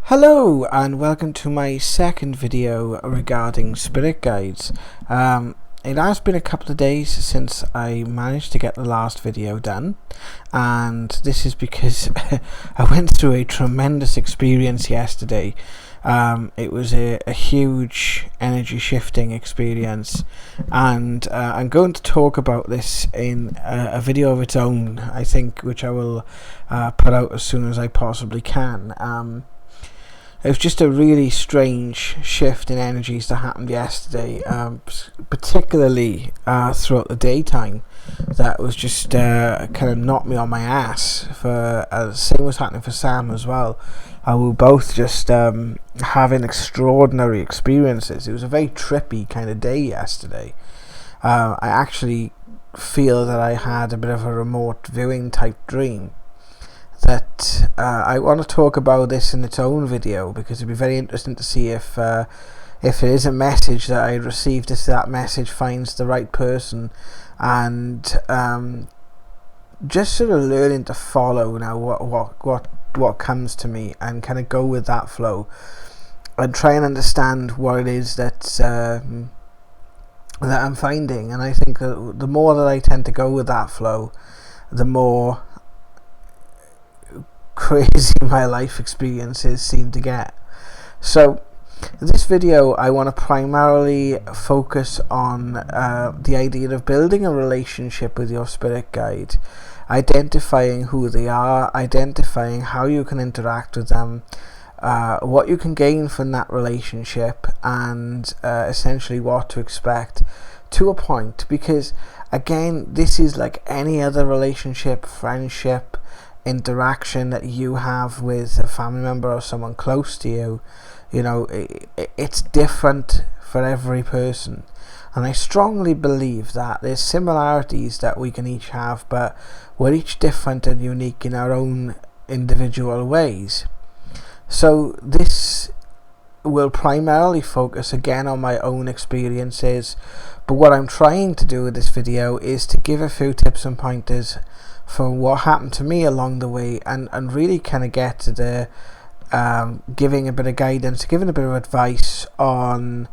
Hello and welcome to my second video regarding spirit guides. It has been a couple of days since I managed to get the last video done, and this is because I went through a tremendous experience yesterday. It was a huge energy shifting experience, and I'm going to talk about this in a video of its own, I think, which I will put out as soon as I possibly can. It was just a really strange shift in energies that happened yesterday, particularly throughout the daytime. That was just kind of knocked me on my ass. Same was happening for Sam as well. We were both just having extraordinary experiences. It was a very trippy kind of day yesterday. I actually feel that I had a bit of a remote viewing type dream. That I want to talk about this in its own video, because it'd be very interesting to see if it is a message that I received, if that message finds the right person, and just sort of learning to follow now what comes to me and kind of go with that flow and try and understand what it is that I'm finding. And I think that the more that I tend to go with that flow, the more crazy my life experiences seem to get. So this video I want to primarily focus on the idea of building a relationship with your spirit guide, identifying who they are, identifying how you can interact with them, what you can gain from that relationship, and essentially what to expect to a point. Because again, this is like any other relationship, friendship, interaction that you have with a family member or someone close to you. You know, it's different for every person, and I strongly believe that there's similarities that we can each have, but we're each different and unique in our own individual ways. So this will primarily focus again on my own experiences, but what I'm trying to do with this video is to give a few tips and pointers for what happened to me along the way, and really kind of get to the giving a bit of guidance, giving a bit of advice on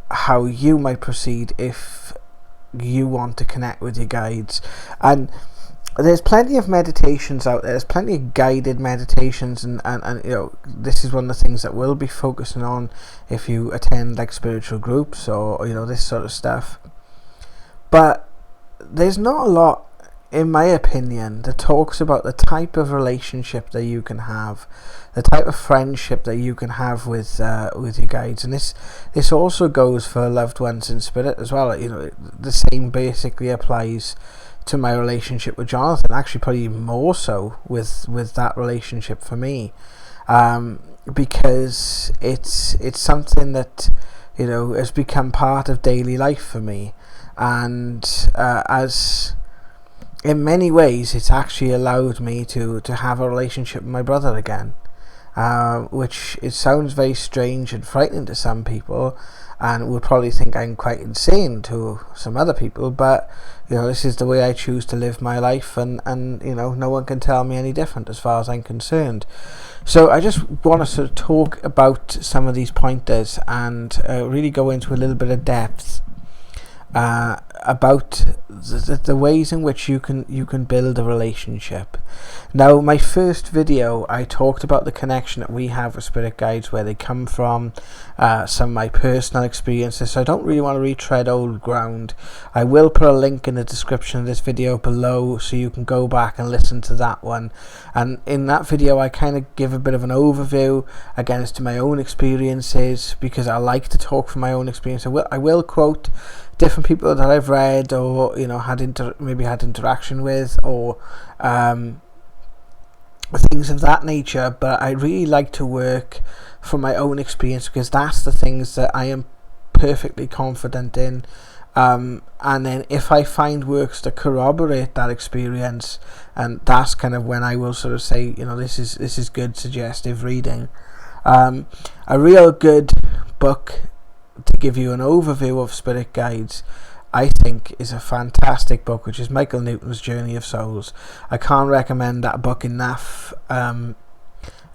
how you might proceed if you want to connect with your guides. And there's plenty of meditations out there, there's plenty of guided meditations, and you know, this is one of the things that we'll be focusing on if you attend like spiritual groups or you know, this sort of stuff. But there's not a lot, in my opinion, that talks about the type of relationship that you can have, the type of friendship that you can have with your guides. And this also goes for loved ones in spirit as well. You know, the same basically applies to my relationship with Jonathan, actually probably more so with that relationship for me, because it's something that, you know, has become part of daily life for me, and as in many ways it's actually allowed me to have a relationship with my brother again, which it sounds very strange and frightening to some people, and would probably think I'm quite insane to some other people, but you know, this is the way I choose to live my life, and you know, no one can tell me any different as far as I'm concerned. So I just want to sort of talk about some of these pointers and really go into a little bit of depth about the ways in which you can build a relationship. Now, my first video I talked about the connection that we have with spirit guides, where they come from, some of my personal experiences, so I don't really want to retread old ground. I will put a link in the description of this video below so you can go back and listen to that one, and in that video I kind of give a bit of an overview again as to my own experiences, because I like to talk from my own experience. I will quote different people that I've read, or you know, maybe had interaction with, or things of that nature, but I really like to work from my own experience, because that's the things that I am perfectly confident in, and then if I find works that corroborate that experience, and that's kind of when I will sort of say, you know, this is good suggestive reading. A real good book to give you an overview of spirit guides, I think, is a fantastic book, which is Michael Newton's Journey of Souls. I can't recommend that book enough.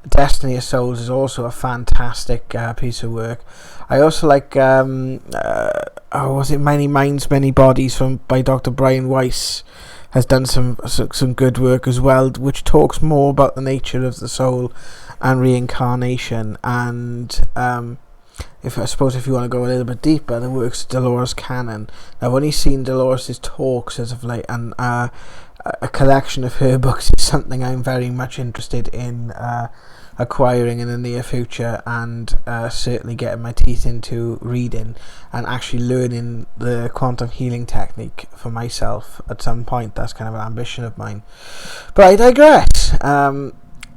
Destiny of Souls is also a fantastic piece of work. I also like was it Many Minds, Many Bodies by Dr. Brian Weiss. Has done some good work as well, which talks more about the nature of the soul and reincarnation. And if you want to go a little bit deeper, the works of Dolores Cannon. I've only seen Dolores' talks as of late, and a collection of her books is something I'm very much interested in acquiring in the near future, and certainly getting my teeth into reading and actually learning the quantum healing technique for myself at some point. That's kind of an ambition of mine, but I digress.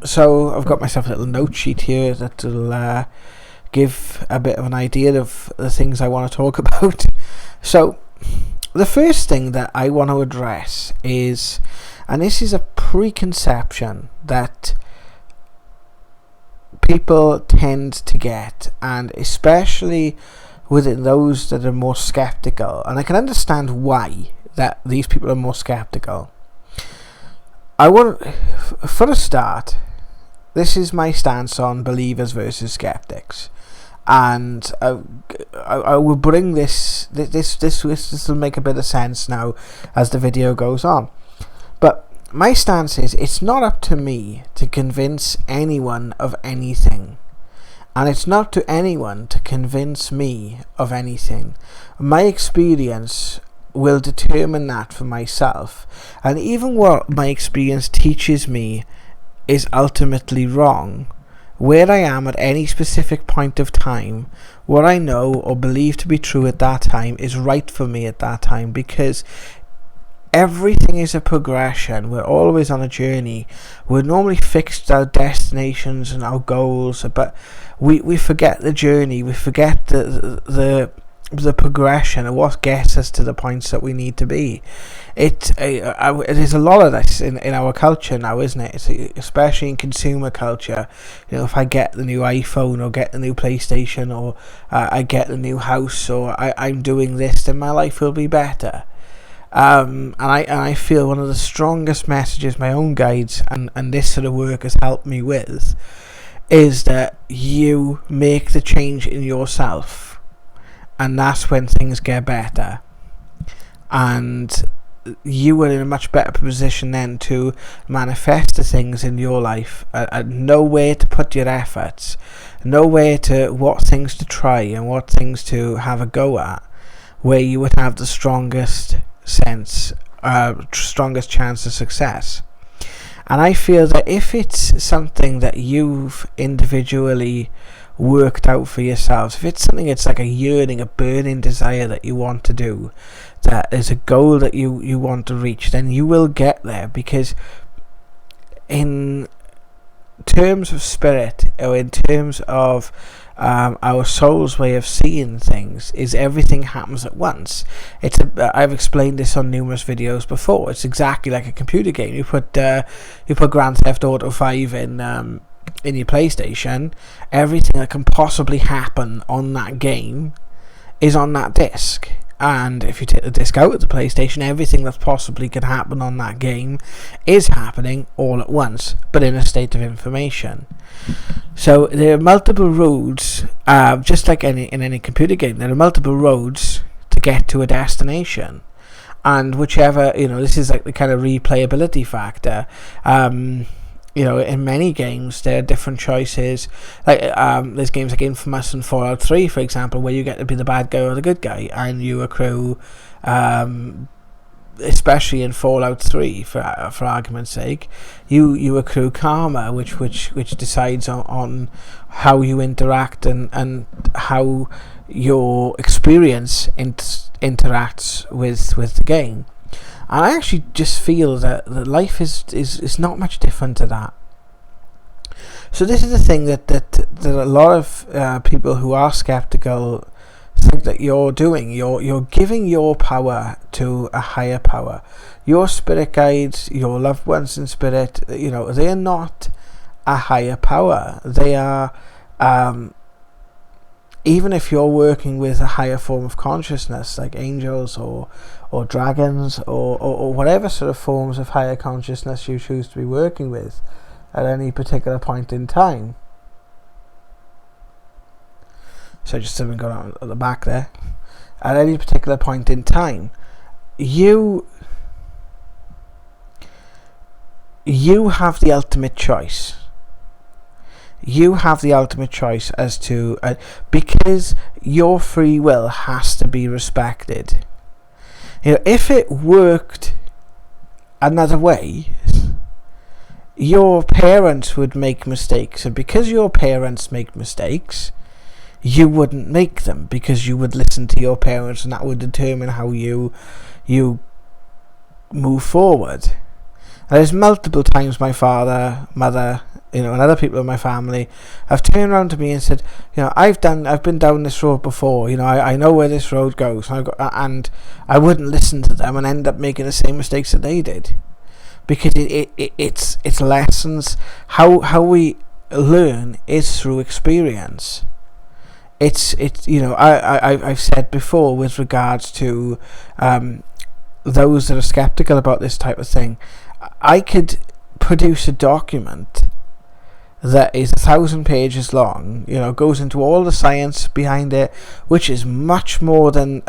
So I've got myself a little note sheet here that will give a bit of an idea of the things I want to talk about. So the first thing that I want to address is, and this is a preconception that people tend to get, and especially within those that are more skeptical, and I can understand why that these people are more skeptical. For a start, this is my stance on believers versus skeptics, and I will bring this will make a bit of sense now as the video goes on. But my stance is, it's not up to me to convince anyone of anything, and it's not up to anyone to convince me of anything. My experience will determine that for myself, and even what my experience teaches me is ultimately wrong. Where I am at any specific point of time, what I know or believe to be true at that time is right for me at that time, because everything is a progression. We're always on a journey. We're normally fixed our destinations and our goals, but we forget the journey. We forget the progression and what gets us to the points that we need to be. It is a lot of this in our culture now, isn't it? Especially in consumer culture. If I get the new iPhone or get the new PlayStation, or I get the new house, or I'm doing this, then my life will be better. And I feel one of the strongest messages my own guides and this sort of work has helped me with is that you make the change in yourself, and that's when things get better, and you are in a much better position then to manifest the things in your life, know where to put your efforts, know what things to try and what things to have a go at, where you would have the strongest chance of success. And I feel that if it's something that you've individually worked out for yourselves, if it's something that's like a yearning, a burning desire that you want to do, that is a goal that you want to reach, then you will get there. Because in terms of spirit, or in terms of our soul's way of seeing things, is everything happens at once. I've explained this on numerous videos before. It's exactly like a computer game. You put Grand Theft Auto 5 in your PlayStation. Everything that can possibly happen on that game is on that disc. And if you take the disc out of the PlayStation, everything that possibly could happen on that game is happening all at once, but in a state of information. So there are multiple roads, just like in any computer game, there are multiple roads to get to a destination. And whichever, this is like the kind of replayability factor. In many games there are different choices. Like there's games like Infamous and Fallout 3, for example, where you get to be the bad guy or the good guy, and you accrue, especially in Fallout 3, for argument's sake, you accrue karma, which decides on how you interact and how your experience interacts with the game. And I actually just feel that life is not much different to that. So this is the thing that a lot of people who are skeptical think that you're doing. You're giving your power to a higher power. Your spirit guides, your loved ones in spirit, they are not a higher power. They are, even if you're working with a higher form of consciousness, like angels or dragons or whatever sort of forms of higher consciousness you choose to be working with, at any particular point in time. So just something going on at the back there. At any particular point in time, you have the ultimate choice. You have the ultimate choice as to because your free will has to be respected. If it worked another way, your parents would make mistakes, and because your parents make mistakes, you wouldn't make them, because you would listen to your parents, and that would determine how you move forward. And there's multiple times my father, mother, and other people in my family have turned around to me and said, I've been down this road before. I know where this road goes, and I wouldn't listen to them and end up making the same mistakes that they did, because it's lessons. How we learn is through experience. I've said before with regards to those that are skeptical about this type of thing, I could produce a document that is 1,000 pages long, goes into all the science behind it, which is much more than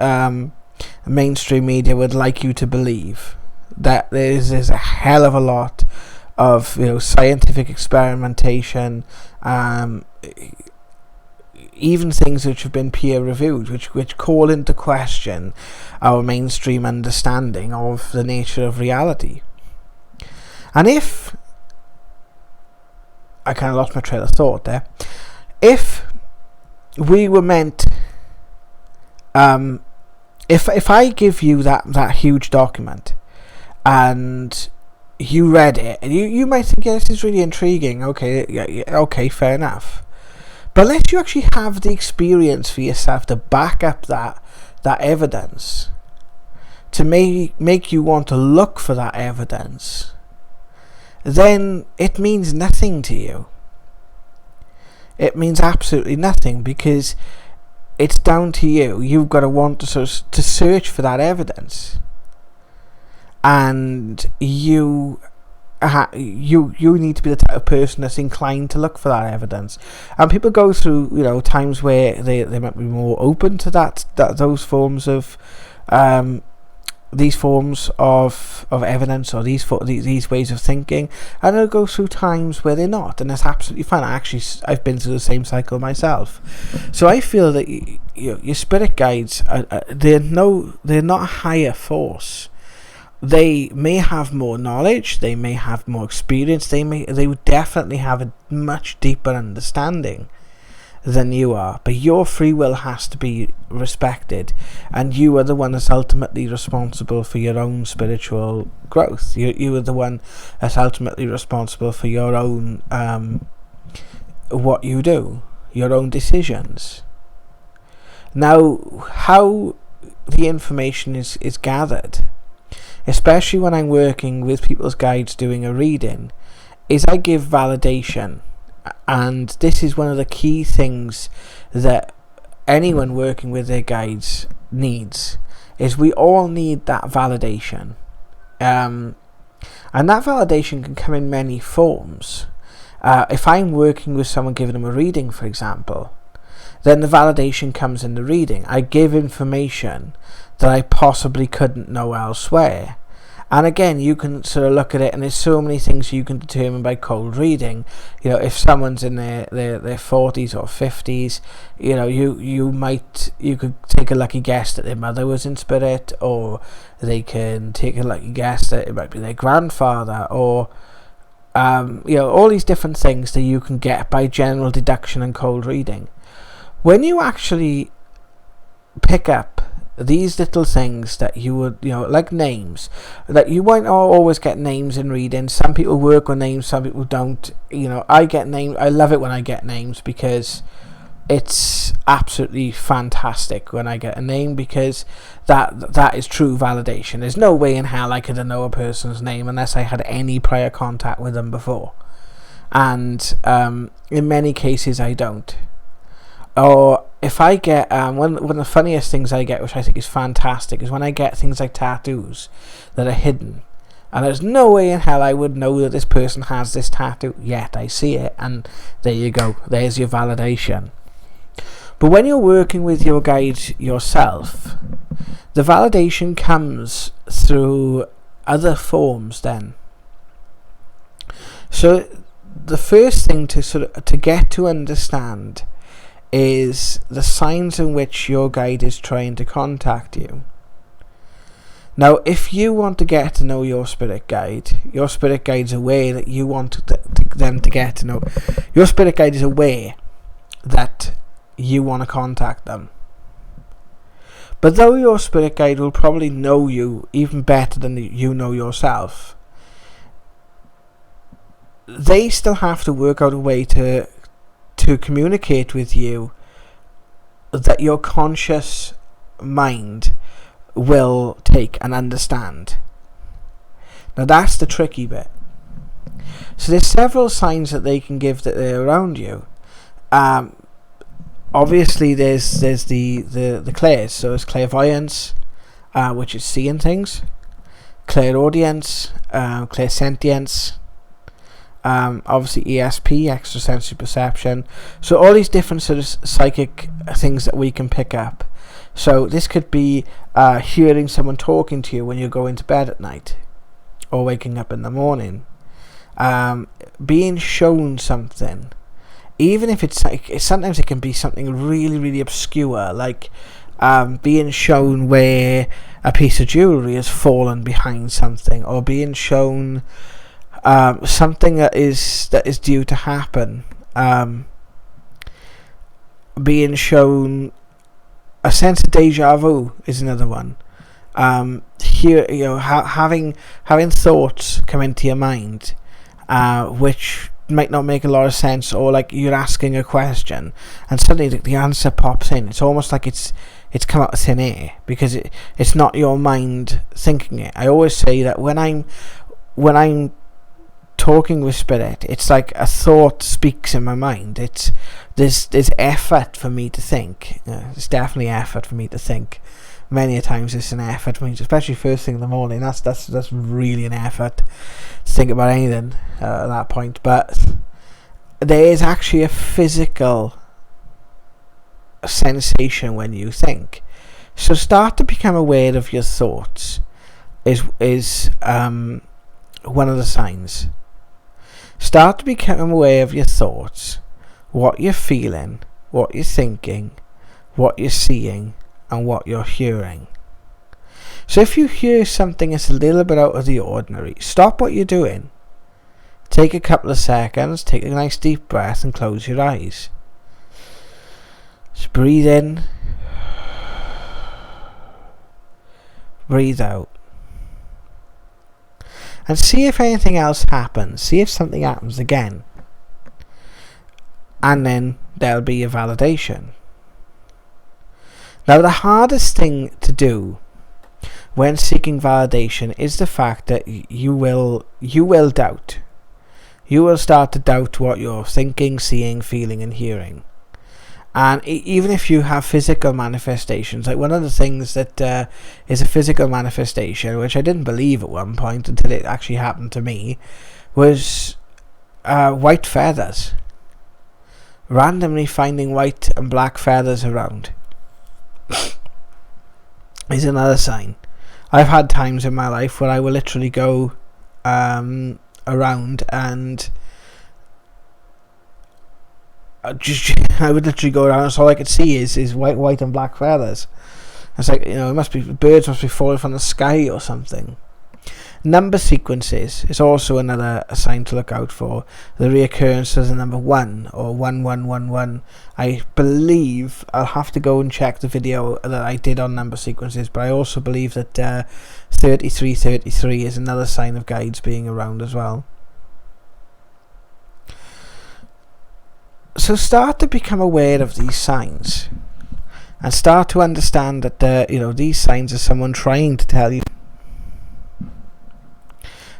mainstream media would like you to believe. That there's a hell of a lot of scientific experimentation, even things which have been peer reviewed, which call into question our mainstream understanding of the nature of reality. And if I kind of lost my trail of thought there, if we were meant, if I give you that huge document and you read it, and you might think, yeah, this is really intriguing. Okay, fair enough. But unless you actually have the experience for yourself to back up that evidence, to make you want to look for that evidence, then it means nothing to you. It means absolutely nothing, because it's down to you. You've got to want to search for that evidence, and you need to be the type of person that's inclined to look for that evidence. And people go through times where they might be more open to those forms of these forms of evidence, or these ways of thinking, and they'll go through times where they're not, and that's absolutely fine. I've been through the same cycle myself. So I feel that your spirit guides they're not a higher force. They may have more knowledge, they may have more experience, they would definitely have a much deeper understanding than you are, but your free will has to be respected, and you are the one that's ultimately responsible for your own spiritual growth. You are the one that's ultimately responsible for your own what you do, your own decisions. Now, how the information is gathered, especially when I'm working with people's guides doing a reading, is I give validation. And this is one of the key things that anyone working with their guides needs, is we all need that validation. And that validation can come in many forms. If I'm working with someone, giving them a reading, for example, then the validation comes in the reading. I give information that I possibly couldn't know elsewhere. And again, you can sort of look at it, and there's so many things you can determine by cold reading. If someone's in their 40s or 50s, you could take a lucky guess that their mother was in spirit, or they can take a lucky guess that it might be their grandfather, or all these different things that you can get by general deduction and cold reading. When you actually pick up these little things that you would, like names, that you won't always get names in reading. Some people work with names, some people don't. I get names. I love it when I get names, because it's absolutely fantastic when I get a name, because that is true validation. There's no way in hell I could know a person's name unless I had any prior contact with them before, and in many cases I don't. Or if I get one of the funniest things I get, which I think is fantastic, is when I get things like tattoos that are hidden, And there's no way in hell I would know that this person has this tattoo, yet I see it, and there you go, there's your validation. But when you're working with your guide yourself, the validation comes through other forms then. So the first thing to get to understand is the signs in which your guide is trying to contact you. Now, if you want to get to know your spirit guide's aware that you want them to get to know. Your spirit guide is aware that you want to contact them. But though your spirit guide will probably know you even better than you know yourself, they still have to work out a way to communicate with you that your conscious mind will take and understand. Now that's the tricky bit. So there's several signs that they can give that they're around you. Obviously there's the clairs. So there's clairvoyance, which is seeing things, clairaudience, clairsentience, obviously ESP, extrasensory perception. So all these different sort of psychic things that we can pick up. So this could be hearing someone talking to you when you're going to bed at night or waking up in the morning, being shown something, even if it's like, sometimes it can be something really, really obscure, like being shown where a piece of jewellery has fallen behind something, or being shown something that is due to happen, being shown a sense of deja vu is another one. Here, having thoughts come into your mind, which might not make a lot of sense, or like you're asking a question and suddenly the answer pops in. It's almost like it's come out of thin air because it's not your mind thinking it. I always say that when I'm talking with spirit, it's like a thought speaks in my mind. There's effort for me to think. It's definitely effort for me to think. Many a times it's an effort for me, especially first thing in the morning. That's really an effort to think about anything at that point. But there is actually a physical sensation when you think. So start to become aware of your thoughts is one of the signs. Start to become aware of your thoughts, what you're feeling, what you're thinking, what you're seeing, and what you're hearing. So if you hear something that's a little bit out of the ordinary, stop what you're doing. Take a couple of seconds, take a nice deep breath and close your eyes. Just breathe in, breathe out. And see if anything else happens. See if something happens again. And then there'll be a validation. Now the hardest thing to do when seeking validation is the fact that you will doubt. You will start to doubt what you're thinking, seeing, feeling and hearing. And even if you have physical manifestations, like one of the things that is a physical manifestation, which I didn't believe at one point until it actually happened to me, was white feathers. Randomly finding white and black feathers around is another sign. I've had times in my life where I will literally go around and I would literally go around and all I could see is white and black feathers. It's like, birds must be falling from the sky or something. Number sequences is also another sign to look out for. The reoccurrence of the number 1 or 1111. I believe, I'll have to go and check the video that I did on number sequences, but I also believe that 3333 is another sign of guides being around as well. So start to become aware of these signs and start to understand that these signs are someone trying to tell you.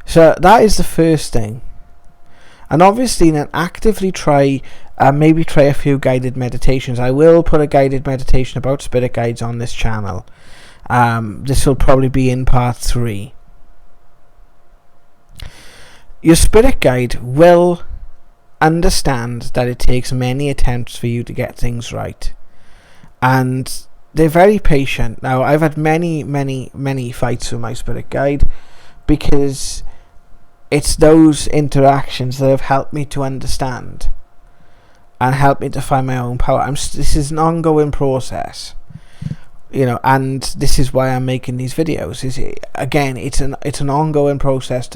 So that is the first thing. And obviously then actively try a few guided meditations. I will put a guided meditation about spirit guides on this channel. This will probably be in part 3. Your spirit guide will understand that it takes many attempts for you to get things right, and they're very patient. Now, I've had many fights with my spirit guide, because it's those interactions that have helped me to understand and helped me to find my own power. This is an ongoing process, and this is why I'm making these videos. It's an ongoing process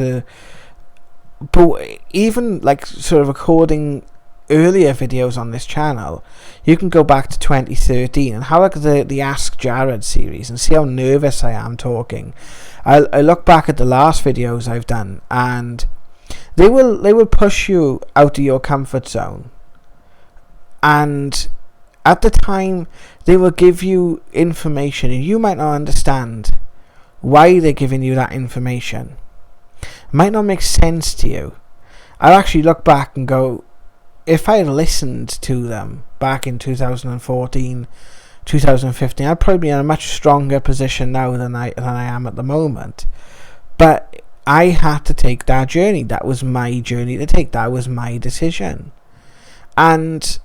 but even like sort of recording earlier videos on this channel, you can go back to 2013 and have like the Ask Jared series and see how nervous I am talking. I look back at the last videos I've done, and they will push you out of your comfort zone, and at the time they will give you information and you might not understand why they're giving you that information. It might not make sense to you. I'll actually look back and go, if I had listened to them back in 2014, 2015, I'd probably be in a much stronger position now than I am at the moment. But I had to take that journey. That was my journey to take. That was my decision. And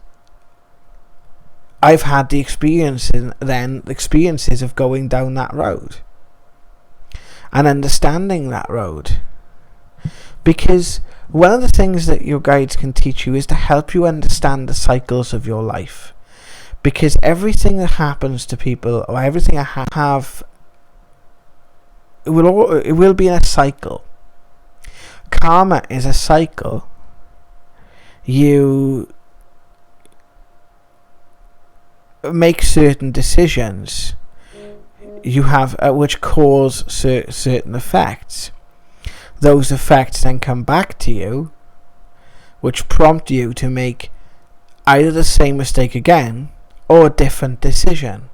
I've had the experiences of going down that road and understanding that road. Because one of the things that your guides can teach you is to help you understand the cycles of your life. Because everything that happens to people, or everything I have, it will be in a cycle. Karma is a cycle. You make certain decisions you have which cause certain effects. Those effects then come back to you, which prompt you to make either the same mistake again or a different decision.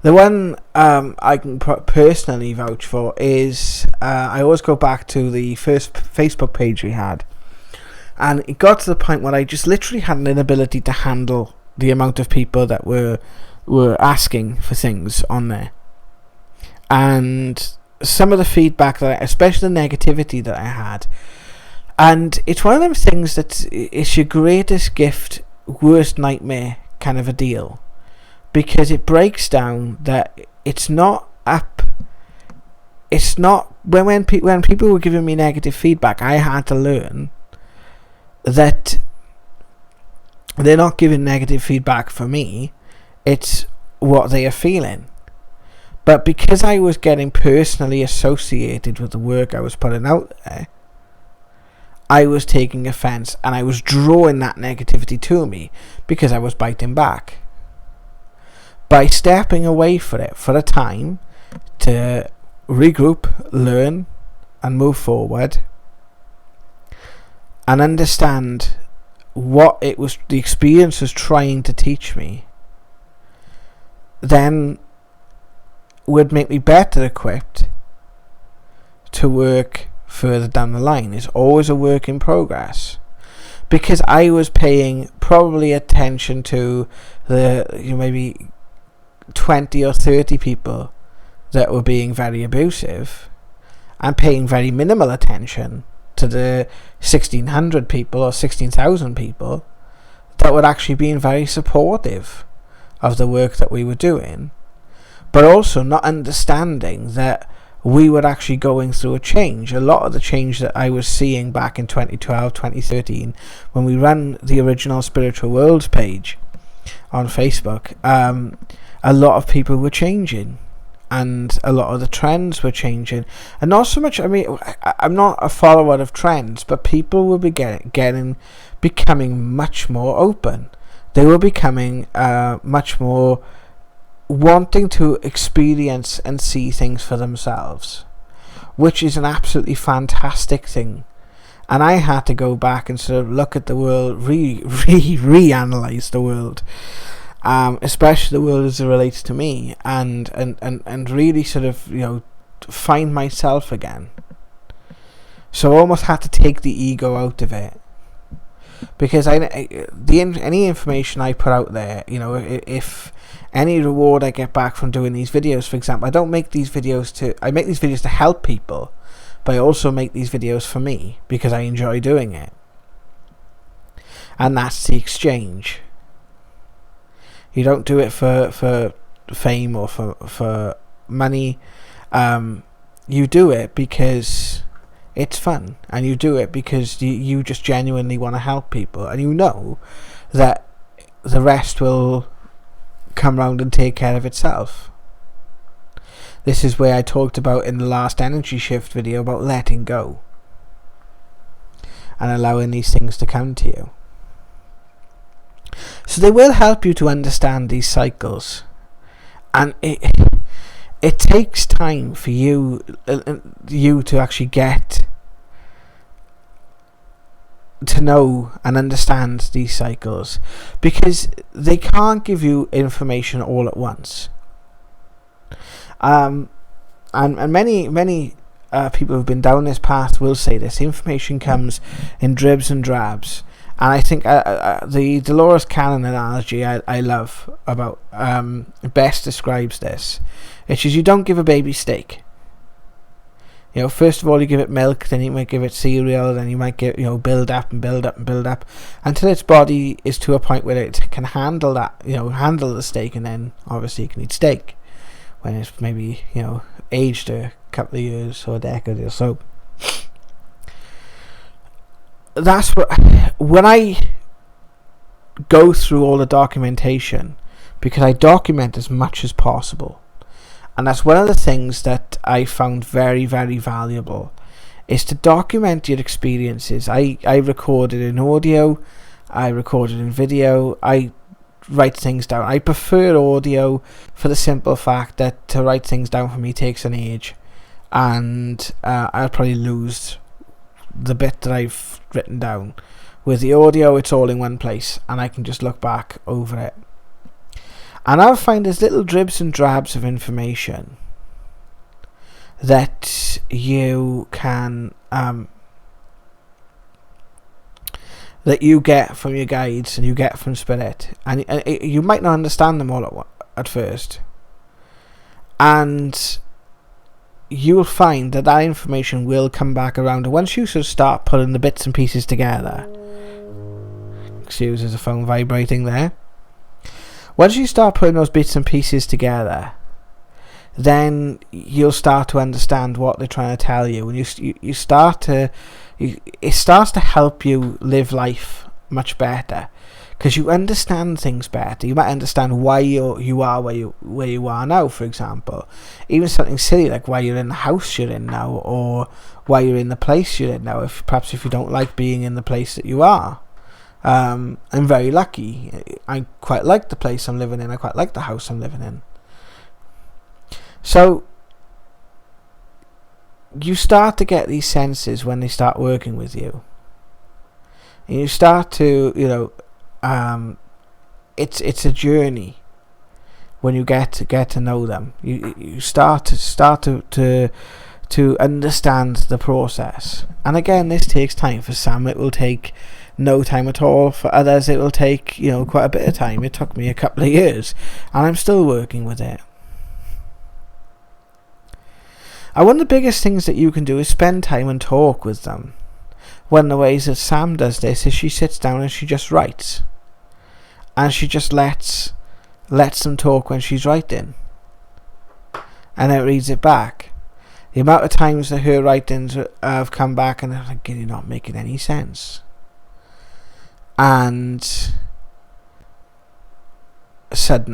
The one I can personally vouch for is I always go back to the first Facebook page we had, and it got to the point where I just literally had an inability to handle the amount of people that were asking for things on there, and some of the feedback especially the negativity that I had. And it's one of them things that it's your greatest gift, worst nightmare kind of a deal, because it breaks down that it's not when people were giving me negative feedback, I had to learn that they're not giving negative feedback for me, it's what they are feeling. But because I was getting personally associated with the work I was putting out there, I was taking offence and I was drawing that negativity to me because I was biting back. By stepping away from it for a time to regroup, learn and move forward and understand what the experience was trying to teach me, then would make me better equipped to work further down the line. It's always a work in progress, because I was paying probably attention to the maybe 20 or 30 people that were being very abusive, and paying very minimal attention to the 1,600 people or 16,000 people that were actually being very supportive of the work that we were doing, but also not understanding that we were actually going through a change. A lot of the change that I was seeing back in 2012, 2013, when we ran the original Spiritual Worlds page on Facebook, a lot of people were changing, and a lot of the trends were changing. And not so much, I'm not a follower of trends, but people will be becoming much more open. They were becoming much more wanting to experience and see things for themselves, which is an absolutely fantastic thing. And I had to go back and sort of look at the world, reanalyze the world, especially the world as it relates to me, and really sort of find myself again. So I almost had to take the ego out of it, because any information I put out there, if any reward I get back from doing these videos, for example, I make these videos to help people, but I also make these videos for me because I enjoy doing it. And that's the exchange. You don't do it for fame or for money. You do it because it's fun, and you do it because you just genuinely want to help people, and you know that the rest will come round and take care of itself. This is where I talked about in the last energy shift video about letting go and allowing these things to come to you. So they will help you to understand these cycles, and it takes time for you to actually get to know and understand these cycles, because they can't give you information all at once. And many people who've been down this path will say this: information comes in dribs and drabs. And I think the Dolores Cannon analogy I love about best describes this. It's just, you don't give a baby steak. You know, first of all you give it milk, then you might give it cereal, then you might give, build up and build up and build up until its body is to a point where it can handle that, handle the steak, and then obviously it can eat steak when it's maybe, aged a couple of years or a decade or so. That's what, when I go through all the documentation, because I document as much as possible, and that's one of the things that I found very, very valuable, is to document your experiences. I record it in audio, I record it in video, I write things down. I prefer audio for the simple fact that to write things down for me takes an age, and I'll probably lose the bit that I've written down. With the audio, it's all in one place, and I can just look back over it. And I'll find there's little dribs and drabs of information that you can that you get from your guides and you get from spirit, and you might not understand them all at first, and you'll find that information will come back around. And once you sort of start putting the bits and pieces together, excuse, there's a phone vibrating there. Once you start putting those bits and pieces together, then you'll start to understand what they're trying to tell you, and it starts to help you live life much better, because you understand things better. You might understand why you are where you are now, for example. Even something silly like why you're in the house you're in now, or why you're in the place you're in now, perhaps if you don't like being in the place that you are. I'm very lucky. I quite like the place I'm living in. I quite like the house I'm living in. So you start to get these senses when they start working with you, and you start to, it's a journey. When you get to know them, you start to understand the process. And again, this takes time. For some, it will take no time at all. For others, it will take quite a bit of time. It took me a couple of years, and I'm still working with it. And one of the biggest things that you can do is spend time and talk with them. One of the ways that Sam does this is she sits down and she just writes, and she just lets them talk when she's writing, and then reads it back. The amount of times that her writings have come back and I'm like, you're not making any sense. And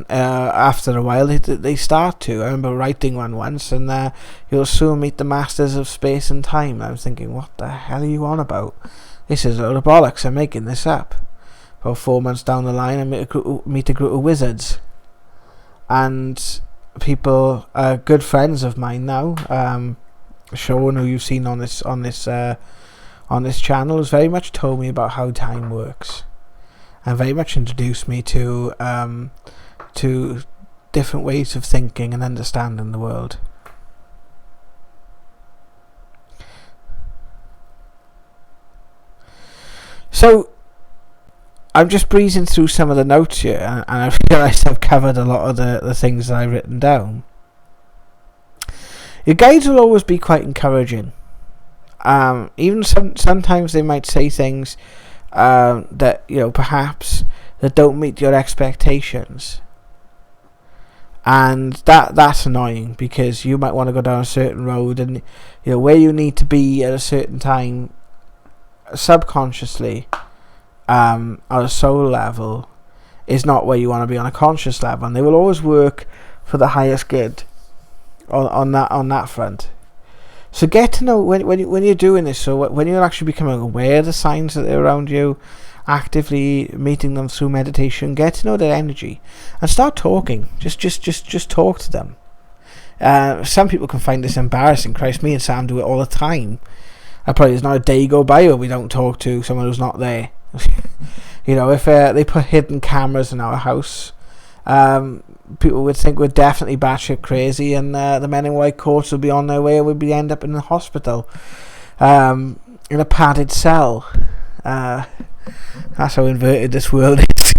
after a while they start to. I remember writing one once, and you'll soon meet the masters of space and time. I was thinking, what the hell are you on about? This is a load of bollocks. I'm making this up. About 4 months down the line, I meet a group of wizards, and people, good friends of mine now. Sean, who you've seen on this channel, has very much told me about how time works, and very much introduced me to different ways of thinking and understanding the world. So I'm just breezing through some of the notes here, and I realise I've covered a lot of the things that I've written down. Your guides will always be quite encouraging. Even sometimes they might say things that, perhaps that don't meet your expectations. And that's annoying, because you might want to go down a certain road, and where you need to be at a certain time, subconsciously, on a soul level, is not where you want to be on a conscious level. And they will always work for the highest good on that front. So get to know when you're doing this. So when you're actually becoming aware of the signs that are around you, actively meeting them through meditation, get to know their energy and start talking. Just talk to them. Some people can find this embarrassing. Christ, me and Sam do it all the time. There's not a day go by where we don't talk to someone who's not there. If they put hidden cameras in our house, people would think we're definitely batshit crazy, and the men in white coats would be on their way, and we'd end up in the hospital, in a padded cell. That's how inverted this world is.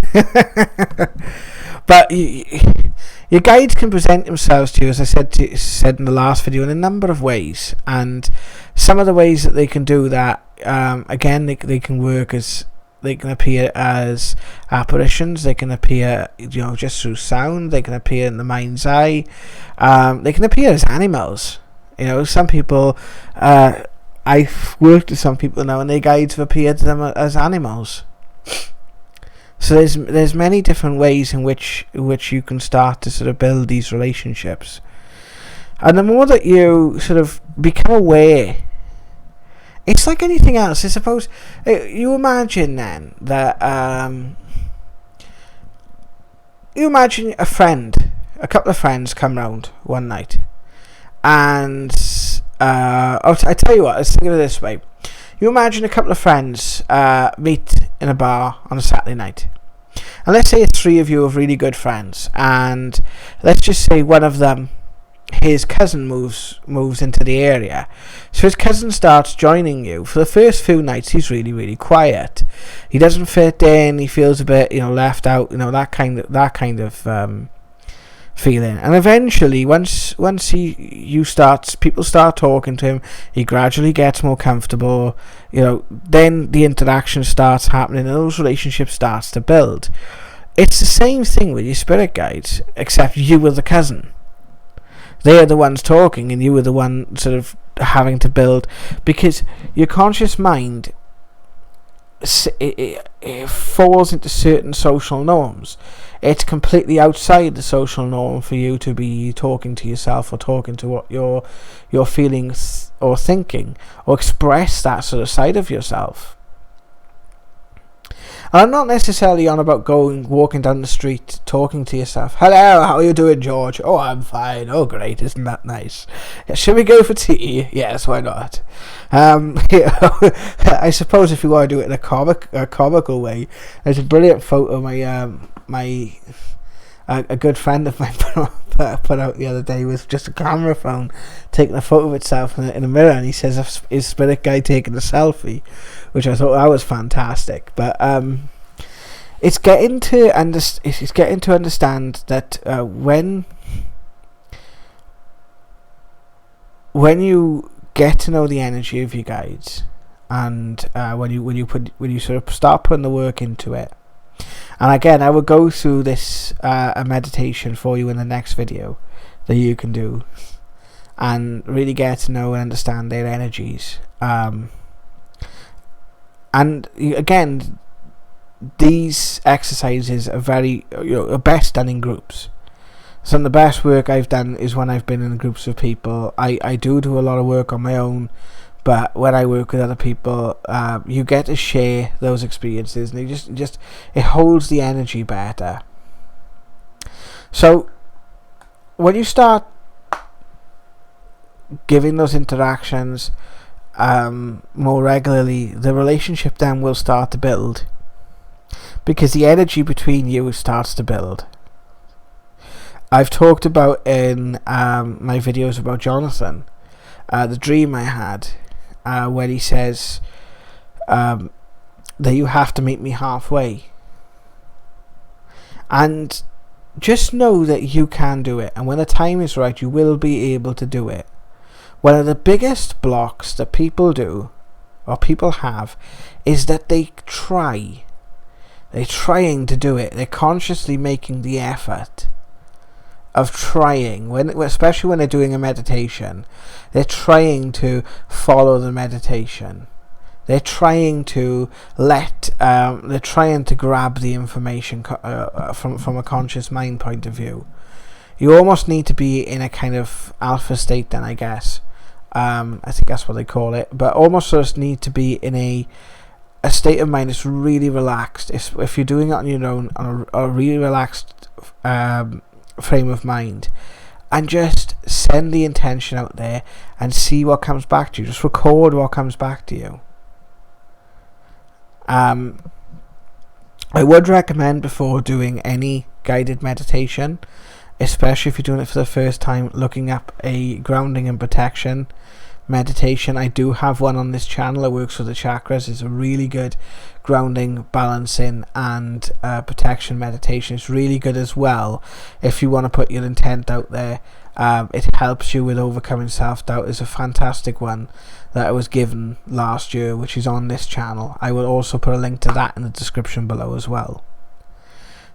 But your guides can present themselves to you, as I said in the last video, in a number of ways. And some of the ways that they can do that, again, they can work as, they can appear as apparitions. They can appear, just through sound. They can appear in the mind's eye. They can appear as animals. Some people, I've worked with some people now, and their guides have appeared to them as animals. So there's many different ways in which you can start to sort of build these relationships. And the more that you sort of become aware, it's like anything else. I suppose you imagine then that you imagine a couple of friends come round one night, and I tell you what, let's think of it this way. You imagine a couple of friends meet in a bar on a Saturday night. And let's say 3 of you are really good friends. And let's just say one of them, his cousin moves into the area. So his cousin starts joining you. For the first few nights, he's really, really quiet. He doesn't fit in. He feels a bit, left out. That kind of feeling. And eventually, once people start talking to him, he gradually gets more comfortable. Then the interaction starts happening, and those relationships starts to build. It's the same thing with your spirit guides, except you were the cousin. They are the ones talking, and you were the one sort of having to build, because your conscious mind, it falls into certain social norms. It's completely outside the social norm for you to be talking to yourself, or talking to what you're feeling or thinking, or express that sort of side of yourself. And I'm not necessarily on about walking down the street, talking to yourself. Hello, how are you doing, George? Oh, I'm fine. Oh, great. Isn't that nice? Should we go for tea? Yes, why not? I suppose if you want to do it in a comical way, there's a brilliant photo a good friend of mine put out the other day, with just a camera phone taking a photo of itself in a mirror, and he says his spirit guide taking a selfie, which I thought that was fantastic. But it's getting to understand that when you get to know the energy of your guides, and when you sort of start putting the work into it. And again, I will go through this a meditation for you in the next video that you can do, and really get to know and understand their energies. And again, these exercises are very are best done in groups. Some of the best work I've done is when I've been in groups of people. I do a lot of work on my own, but when I work with other people, you get to share those experiences, and it holds the energy better. So when you start giving those interactions more regularly, the relationship then will start to build, because the energy between you starts to build. I've talked about in my videos about Jonathan, the dream I had, where he says that you have to meet me halfway. And just know that you can do it, and when the time is right, you will be able to do it. one of the biggest blocks that people do, or people have, is that they're trying to do it. They're consciously making the effort of trying, especially when they're doing a meditation. They're trying to follow the meditation. They're trying to they're trying to grab the information from a conscious mind point of view. You almost need to be in a kind of alpha state then, I guess. I think that's what they call it. But almost just need to be in a state of mind that's really relaxed. If you're doing it on your own, on a really relaxed frame of mind, and just send the intention out there and see what comes back to you. Just record what comes back to you. I would recommend, before doing any guided meditation, especially if you're doing it for the first time, looking up a grounding and protection meditation. I do have one on this channel. It works for the chakras. It's a really good grounding, balancing and protection meditation. It's really good as well if you want to put your intent out there. It helps you with overcoming self-doubt. It's a fantastic one that I was given last year, which is on this channel. I will also put a link to that in the description below as well,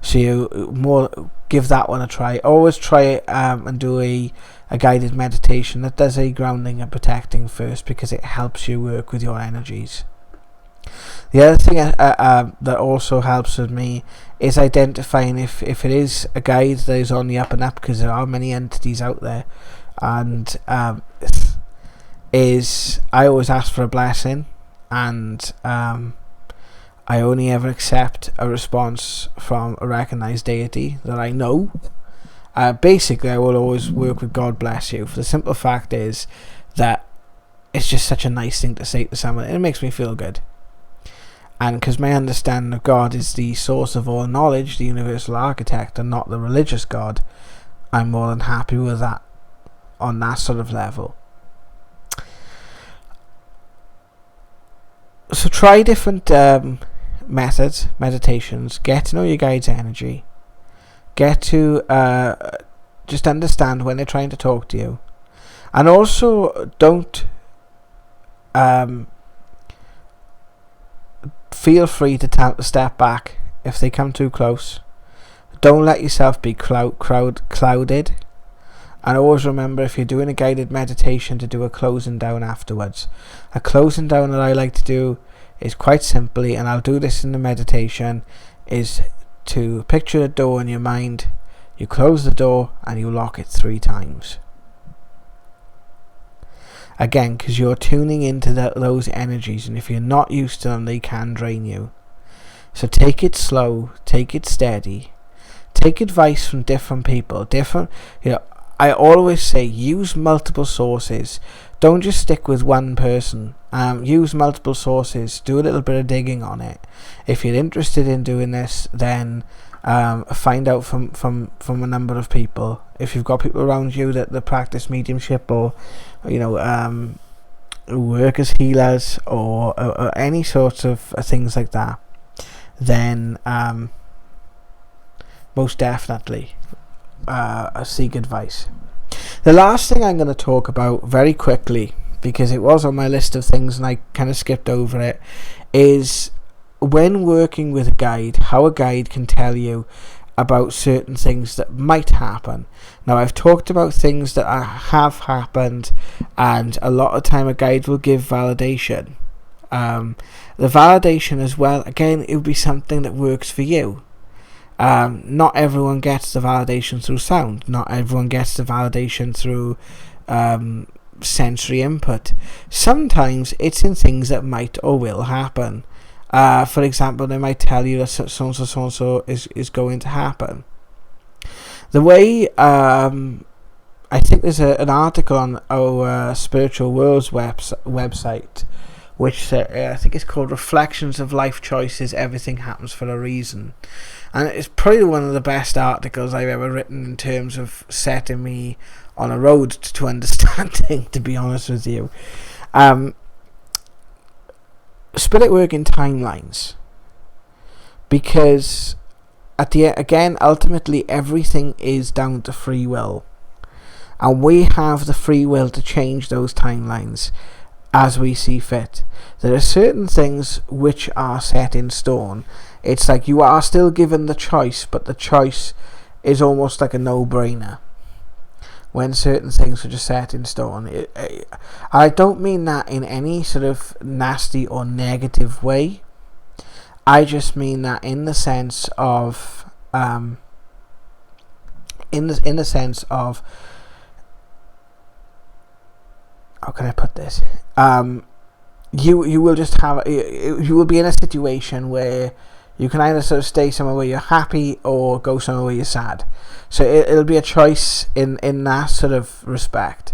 so you give that one a try. Always try and do a guided meditation that does a grounding and protecting first, because it helps you work with your energies. The other thing that also helps with me is identifying if it is a guide that is on the up and up, because there are many entities out there, and I always ask for a blessing, and I only ever accept a response from a recognized deity that I know. Basically, I will always work with God bless you, for the simple fact is that it's just such a nice thing to say to someone. It makes me feel good. And because my understanding of God is the source of all knowledge, the universal architect, and not the religious God, I'm more than happy with that on that sort of level. So try different methods, meditations, get to know your guide's energy, get to just understand when they're trying to talk to you, and also don't feel free to step back if they come too close. Don't let yourself be clouded, and always remember, if you're doing a guided meditation, to do a closing down afterwards. A closing down that I like to do is quite simply, and I'll do this in the meditation, is to picture a door in your mind. You close the door and you lock it 3 times. Again, because you're tuning into those energies, and if you're not used to them, they can drain you. So take it slow, take it steady, take advice from different people. I always say, use multiple sources. Don't just stick with one person. Use multiple sources. Do a little bit of digging on it. If you're interested in doing this, then find out from a number of people. If you've got people around you that practice mediumship, or work as healers, or any sorts of things like that, then most definitely seek advice. The last thing I'm going to talk about very quickly, because it was on my list of things and I kind of skipped over it, is when working with a guide, how a guide can tell you about certain things that might happen. Now, I've talked about things that have happened, and a lot of time a guide will give validation. The validation as well, again, it will be something that works for you. Not everyone gets the validation through sound. Not everyone gets the validation through sensory input. Sometimes it's in things that might or will happen. For example, they might tell you that so-and-so is going to happen. The way, I think there's an article on our Spiritual Worlds website, which I think is called Reflections of Life Choices, Everything Happens for a Reason. And it's probably one of the best articles I've ever written in terms of setting me on a road to understanding, to be honest with you. Spirit work in timelines, because ultimately everything is down to free will. and we have the free will to change those timelines as we see fit. There are certain things which are set in stone. It's like you are still given the choice, but the choice is almost like a no-brainer when certain things are just set in stone. I don't mean that in any sort of nasty or negative way. I just mean that in the sense of in the sense of, how can I put this? You will just have, you will be in a situation where you can either sort of stay somewhere where you're happy or go somewhere where you're sad. So it'll be a choice in that sort of respect.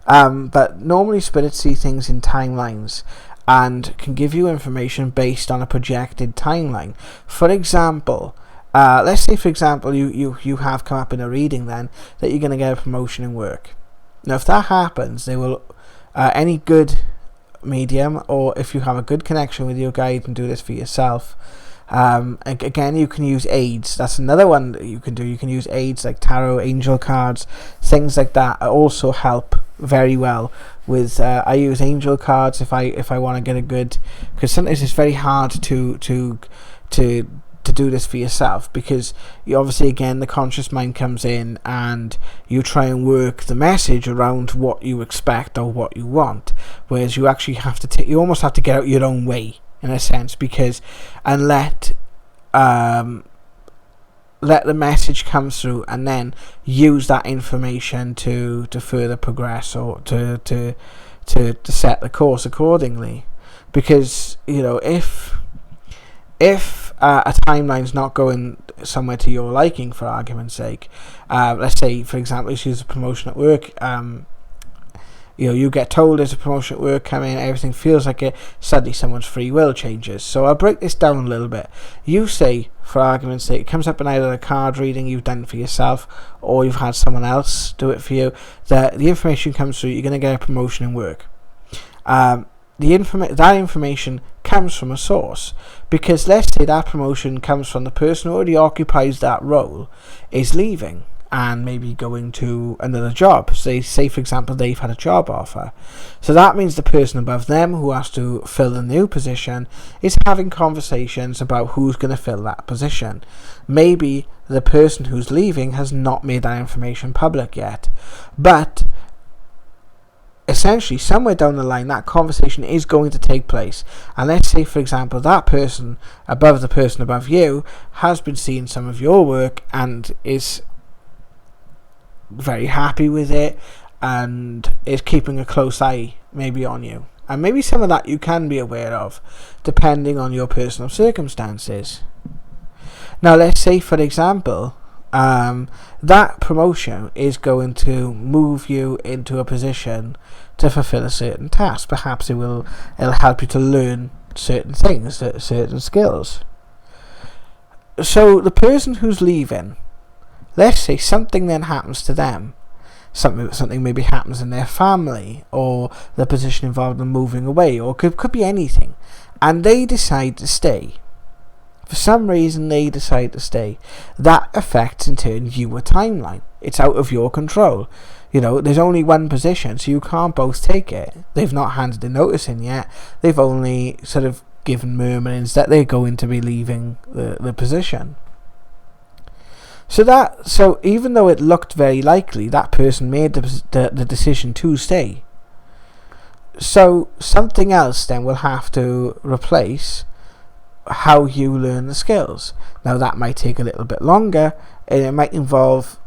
But normally spirits see things in timelines and can give you information based on a projected timeline. For example, let's say, for example, you have come up in a reading then that you're going to get a promotion in work. Now, if that happens, they will, any good medium, or if you have a good connection with your guide and do this for yourself, again, you can use aids. That's another one that you can do. You can use aids like tarot, angel cards, things like that also help very well with. I use angel cards if I want to get a good, because sometimes it's very hard to do this for yourself, because you obviously, again, the conscious mind comes in and you try and work the message around what you expect or what you want, whereas you actually have to you almost have to get out your own way in a sense, because and let the message come through, and then use that information to further progress or to set the course accordingly. Because if a timeline's not going somewhere to your liking, for argument's sake, let's say, for example, you use a promotion at work. You get told there's a promotion at work coming, everything feels like it, suddenly someone's free will changes. So I'll break this down a little bit. You say, for argument's sake, it comes up in either a card reading you've done for yourself or you've had someone else do it for you, that the information comes through, you're going to get a promotion in work. That information comes from a source, because let's say that promotion comes from the person who already occupies that role is leaving and maybe going to another job. Say for example, they've had a job offer. So that means the person above them who has to fill the new position is having conversations about who's going to fill that position. Maybe the person who's leaving has not made that information public yet, but essentially somewhere down the line that conversation is going to take place. And let's say, for example, that person above the person above you has been seeing some of your work and is very happy with it and is keeping a close eye maybe on you, and maybe some of that you can be aware of depending on your personal circumstances. Now let's say, for example, that promotion is going to move you into a position to fulfill a certain task. Perhaps it'll help you to learn certain things, certain skills. So the person who's leaving, let's say something then happens to them. Something maybe happens in their family, or the position involved in moving away, or could be anything, and they decide to stay. For some reason they decide to stay. That affects in turn your timeline. It's out of your control. There's only one position, so you can't both take it. They've not handed the notice in yet. They've only sort of given murmurings that they're going to be leaving the position. So even though it looked very likely, that person made the decision to stay. So something else then will have to replace how you learn the skills. Now that might take a little bit longer, and it might involve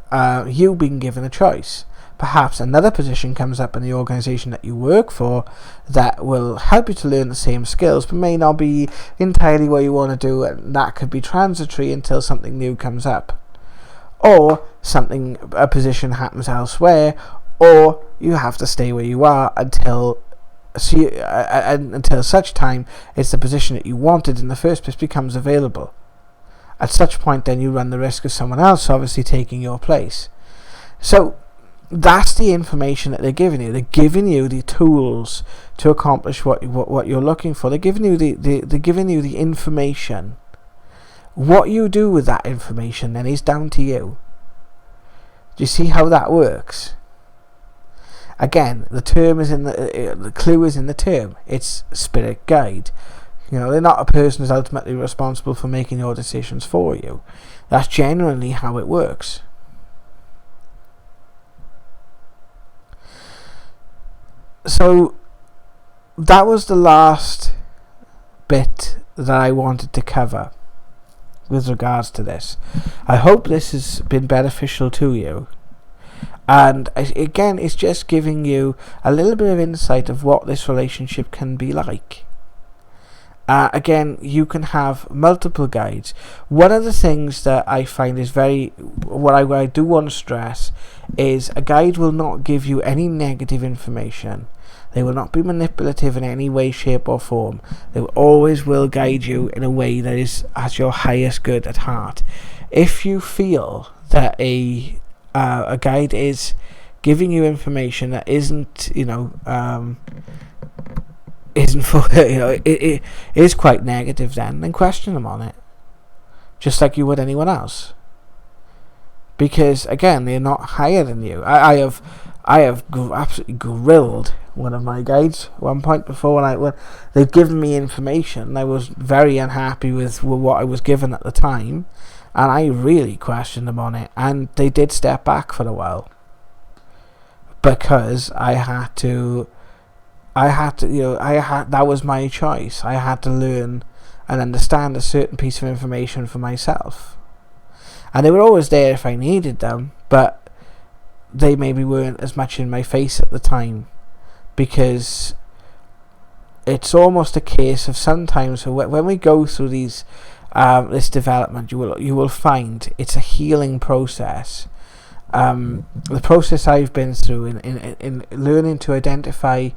you being given a choice. Perhaps another position comes up in the organisation that you work for that will help you to learn the same skills, but may not be entirely what you want to do, and that could be transitory until something new comes up. Or a position happens elsewhere, or you have to stay where you are until such time as the position that you wanted in the first place becomes available. At such point then you run the risk of someone else obviously taking your place. So that's the information that they're giving you. They're giving you the tools to accomplish what you're looking for. They're giving you the information. What you do with that information then is down to you. Do you see how that works? Again, the term is in the clue is in the term. It's spirit guide. You know, they're not a person who's ultimately responsible for making your decisions for you. That's generally how it works. So that was the last bit that I wanted to cover with regards to this. I hope this has been beneficial to you. And again, it's just giving you a little bit of insight of what this relationship can be like. Again, you can have multiple guides. One of the things that I find is what I do want to stress is a guide will not give you any negative information. They will not be manipulative in any way, shape or form. They always will guide you in a way that has your highest good at heart. If you feel that a guide is giving you information that isn't for it is quite negative, then question them on it, just like you would anyone else, because again, they're not higher than you. I have absolutely grilled one of my guides at one point before when they'd given me information and I was very unhappy with what I was given at the time, and I really questioned them on it, and they did step back for a while because that was my choice. I had to learn and understand a certain piece of information for myself, and they were always there if I needed them, but they maybe weren't as much in my face at the time, because it's almost a case of sometimes when we go through this development, you will find it's a healing process. The process I've been through in learning to identify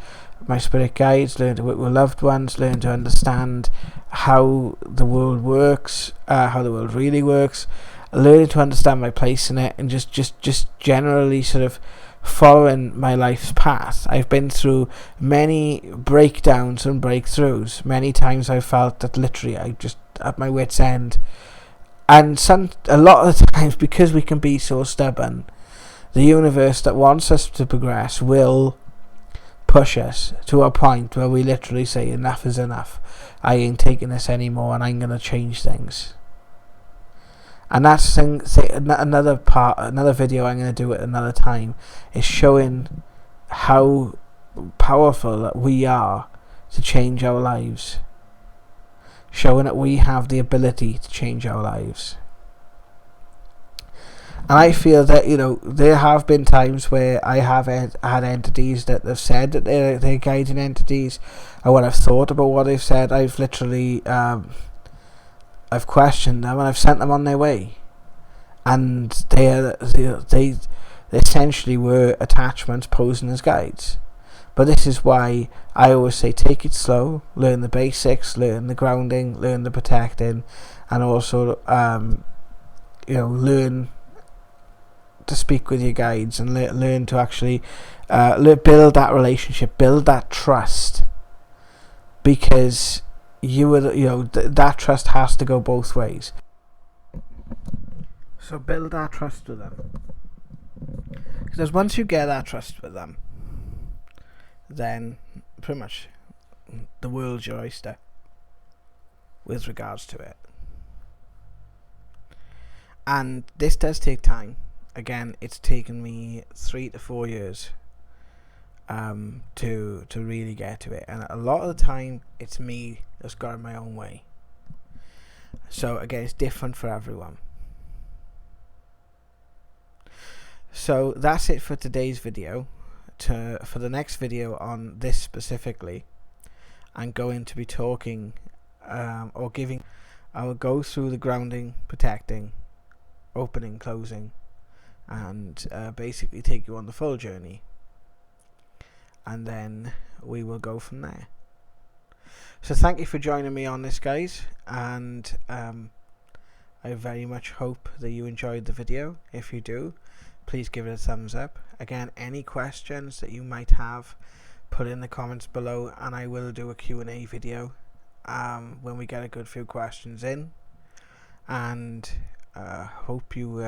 my spirit guides, learn to work with loved ones, learn to understand how the world works, how the world really works, learning to understand my place in it, and just generally sort of following my life's path. I've been through many breakdowns and breakthroughs. Many times I felt that literally I just at my wit's end, and a lot of the times, because we can be so stubborn, the universe that wants us to progress will push us to a point where we literally say enough is enough, I ain't taking this anymore, and I'm going to change things. And that's another video I'm going to do at another time, is showing how powerful that we are to change our lives, showing that we have the ability to change our lives. And I feel that there have been times where I have had entities that have said that they're guiding entities, and when I've thought about what they've said, I've literally I've questioned them and I've sent them on their way, and they essentially were attachments posing as guides. But this is why I always say take it slow, learn the basics, learn the grounding, learn the protecting, and also learn to speak with your guides and learn to actually build that relationship, build that trust, because that trust has to go both ways. So build that trust with them, because once you get that trust with them, then pretty much the world's your oyster with regards to it. And this does take time. Again, it's taken me 3 to 4 years to really get to it, and a lot of the time it's me that's got in my own way. So again, it's different for everyone. So that's it for today's video. For the next video on this specifically, I'm going to be talking I will go through the grounding, protecting, opening, closing, and basically take you on the full journey, and then we will go from there. So thank you for joining me on this, guys, and I very much hope that you enjoyed the video. If you do, please give it a thumbs up. Again, any questions that you might have, put in the comments below, and I will do a Q&A video when we get a good few questions in. And hope you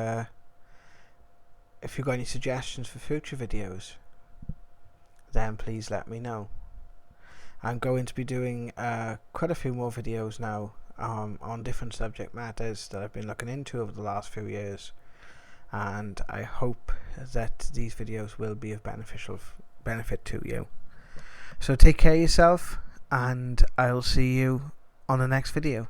if you've got any suggestions for future videos, then please let me know. I'm going to be doing quite a few more videos now on different subject matters that I've been looking into over the last few years, and I hope that these videos will be of benefit to you. So take care of yourself, and I'll see you on the next video.